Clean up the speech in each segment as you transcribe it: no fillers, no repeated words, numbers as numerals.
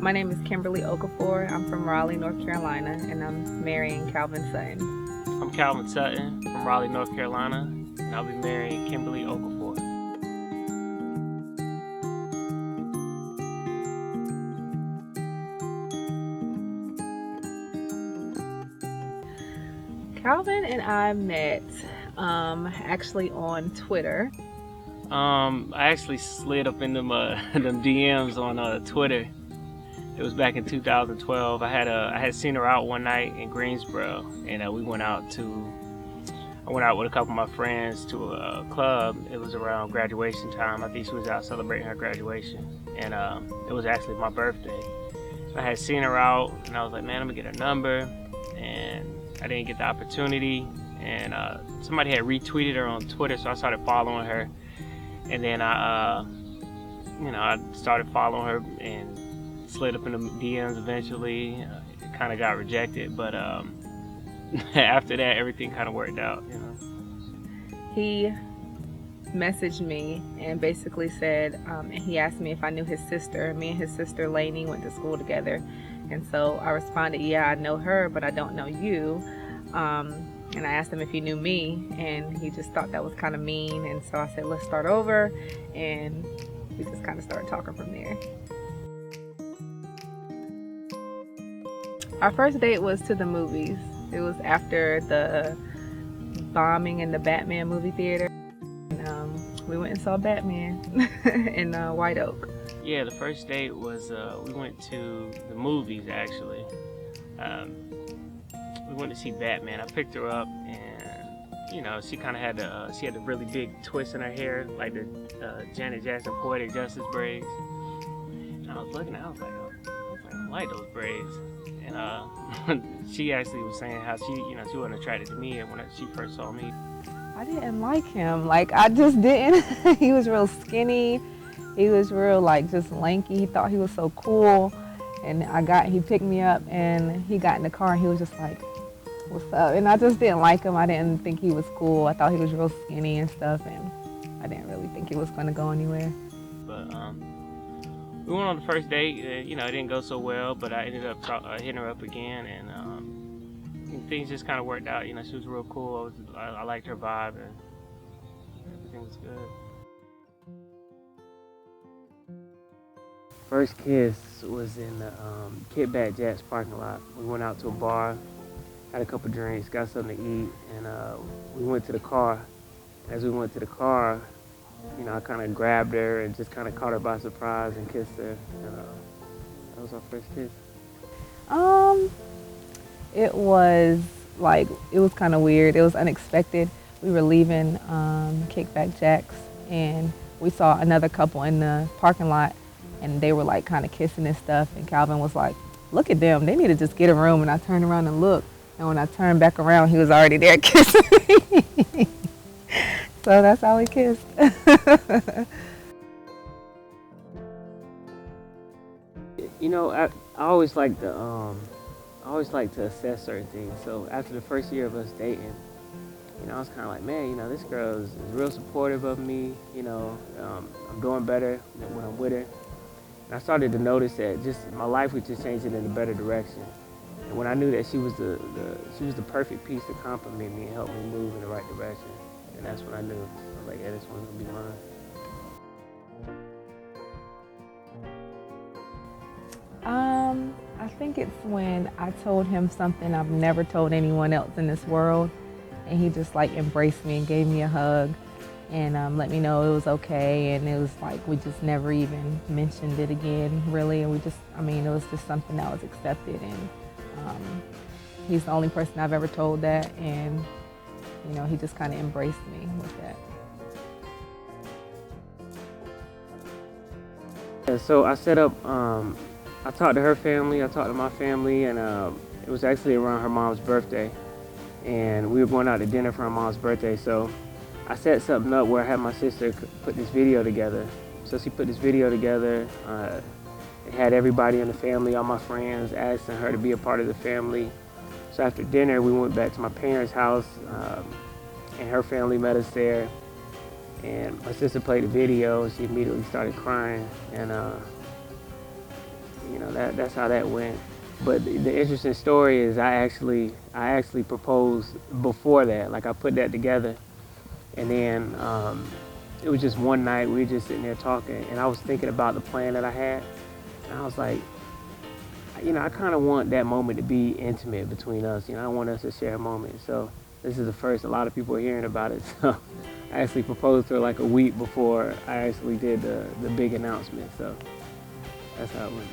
My name is Kimberly Okafor. I'm from Raleigh, North Carolina, and I'm marrying Calvin Sutton. I'm Calvin Sutton from Raleigh, North Carolina, and I'll be marrying Kimberly Okafor. Calvin and I met actually on Twitter. I actually slid up in them DMs on Twitter. It was back in 2012. I had seen her out one night in Greensboro, and I went out with a couple of my friends to a club. It was around graduation time. I think she was out celebrating her graduation, and it was actually my birthday. So I had seen her out, and I was like, man, I'm gonna get her number, and I didn't get the opportunity. And somebody had retweeted her on Twitter, so I started following her, and then I started following her and slid up in the DMs eventually. It kind of got rejected, but after that, everything kind of worked out, you know. He messaged me and basically said, and he asked me if I knew his sister. Me and his sister Lainey went to school together, and so I responded, yeah, I know her, but I don't know you. And I asked him if he knew me, and he just thought that was kind of mean, and so I said, let's start over, and we just kind of started talking from there. Our first date was to the movies. It was after the bombing in the Batman movie theater. And, we went and saw Batman in White Oak. Yeah, the first date was we went to the movies actually. We went to see Batman. I picked her up, and she kind of had the really big twist in her hair, like the Janet Jackson Poetic Justice braids. And I was looking at, I was like, I like those braids. And she actually was saying how she wasn't attracted to me when she first saw me. I didn't like him. Like, I just didn't. He was real skinny. He was real, like, just lanky. He thought he was so cool. And he picked me up, and he got in the car, and he was just like, what's up? And I just didn't like him. I didn't think he was cool. I thought he was real skinny and stuff, and I didn't really think he was going to go anywhere. But we went on the first date. It didn't go so well, but I ended up hitting her up again, and things just kind of worked out. She was real cool. I liked her vibe, and everything was good. First kiss was in the Kickback Jacks parking lot. We went out to a bar, had a couple drinks, got something to eat, and we went to the car. As we went to the car, I kind of grabbed her and just kind of caught her by surprise and kissed her. And that was our first kiss. It was kind of weird. It was unexpected. We were leaving Kickback Jacks, and we saw another couple in the parking lot, and they were like kind of kissing and stuff. And Calvin was like, "Look at them. They need to just get a room." And I turned around and looked, and when I turned back around, he was already there kissing me. So that's how we kissed. I always like to assess certain things. So after the first year of us dating, I was kind of like, man, this girl is real supportive of me. I'm doing better when I'm with her. And I started to notice that just my life was just changing in a better direction. And when I knew that she was the perfect piece to compliment me and help me move in the right direction, and that's when I knew. I was like, yeah, this one's gonna be mine. I think it's when I told him something I've never told anyone else in this world, and he just like embraced me and gave me a hug and let me know it was okay, and it was like we just never even mentioned it again, really, and it was just something that was accepted, and he's the only person I've ever told that, and he just kind of embraced me with that. Yeah, so I set up, I talked to her family, I talked to my family, and it was actually around her mom's birthday. And we were going out to dinner for her mom's birthday, so I set something up where I had my sister put this video together. So she put this video together, it had everybody in the family, all my friends, asking her to be a part of the family. So after dinner, we went back to my parents' house, and her family met us there. And my sister played the video, and she immediately started crying. And that's how that went. But the interesting story is I actually proposed before that. Like I put that together, and then it was just one night we were just sitting there talking, and I was thinking about the plan that I had, and I was like, I kind of want that moment to be intimate between us. I want us to share a moment. So this is the first. A lot of people are hearing about it. So I actually proposed to her like a week before I actually did the big announcement. So that's how it went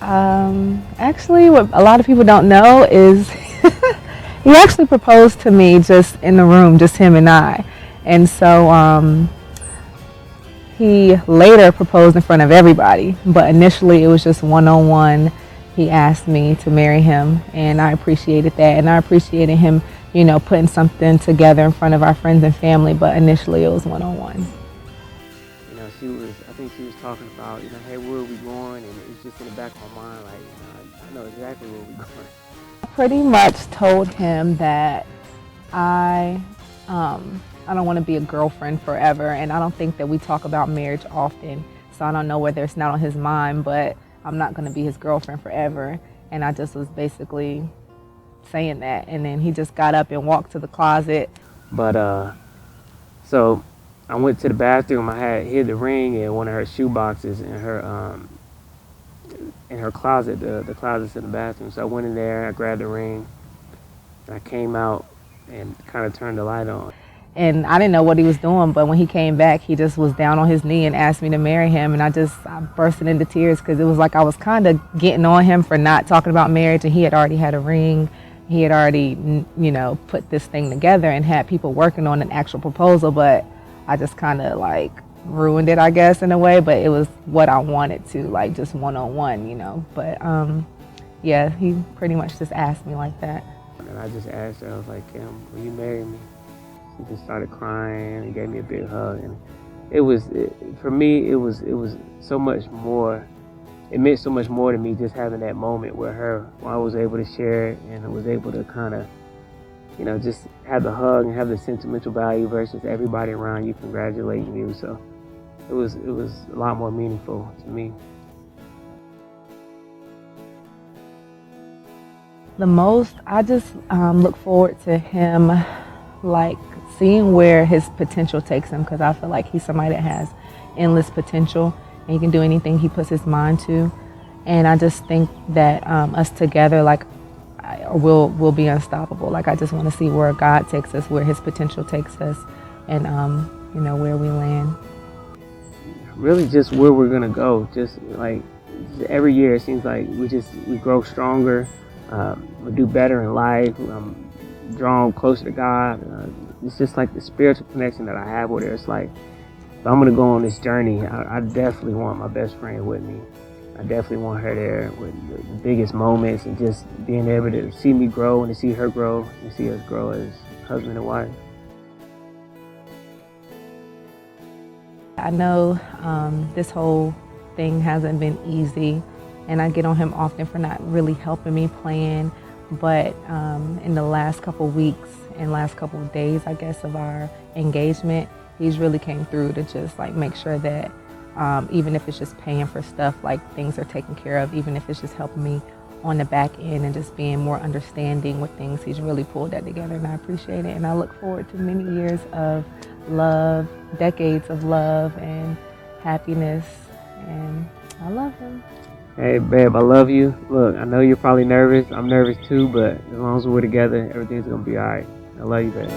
down. Actually, what a lot of people don't know is he actually proposed to me just in the room, just him and I. And so he later proposed in front of everybody, but initially it was just one-on-one. He asked me to marry him, and I appreciated that, and I appreciated him, putting something together in front of our friends and family, but initially it was one-on-one. I think she was talking about, hey, where are we going? And it's just in the back of my mind, like, I know exactly where we're going. I pretty much told him that I don't want to be a girlfriend forever, and I don't think that we talk about marriage often, so I don't know whether it's not on his mind, but I'm not going to be his girlfriend forever. And I just was basically saying that, and then he just got up and walked to the closet. But so I went to the bathroom. I had hid the ring in one of her shoe boxes in her closet, the closets in the bathroom. So I went in there, I grabbed the ring, and I came out and kind of turned the light on. And I didn't know what he was doing, but when he came back, he just was down on his knee and asked me to marry him. And I bursted into tears because it was like I was kind of getting on him for not talking about marriage, and he had already had a ring. He had already, put this thing together and had people working on an actual proposal, but I just kind of like ruined it, I guess, in a way. But it was what I wanted to, like just one-on-one, But yeah, he pretty much just asked me like that. And I just asked her, I was like, Kim, will you marry me? She just started crying and gave me a big hug, and for me it was so much more. It meant so much more to me just having that moment with her, where I was able to share it and I was able to kind of, just have the hug and have the sentimental value versus everybody around you congratulating you. So it was a lot more meaningful to me. The most, I just look forward to him, like seeing where his potential takes him, because I feel like he's somebody that has endless potential and he can do anything he puts his mind to. And I just think that us together, like, we'll be unstoppable. Like, I just want to see where God takes us, where his potential takes us, and where we land. Really just where we're gonna go. Just like every year it seems like we grow stronger, we do better in life, drawn closer to God. It's just like the spiritual connection that I have with her. It's like, if I'm gonna go on this journey, I definitely want my best friend with me. I definitely want her there with the biggest moments, and just being able to see me grow and to see her grow and see us grow as husband and wife. I know this whole thing hasn't been easy, and I get on him often for not really helping me plan. But in the last couple weeks and last couple of days, I guess, of our engagement, he's really came through to just like make sure that even if it's just paying for stuff, like things are taken care of, even if it's just helping me on the back end and just being more understanding with things, he's really pulled that together, and I appreciate it. And I look forward to many years of love, decades of love and happiness, and I love him. Hey, babe, I love you. Look, I know you're probably nervous. I'm nervous too, but as long as we're together, everything's gonna be all right. I love you, babe.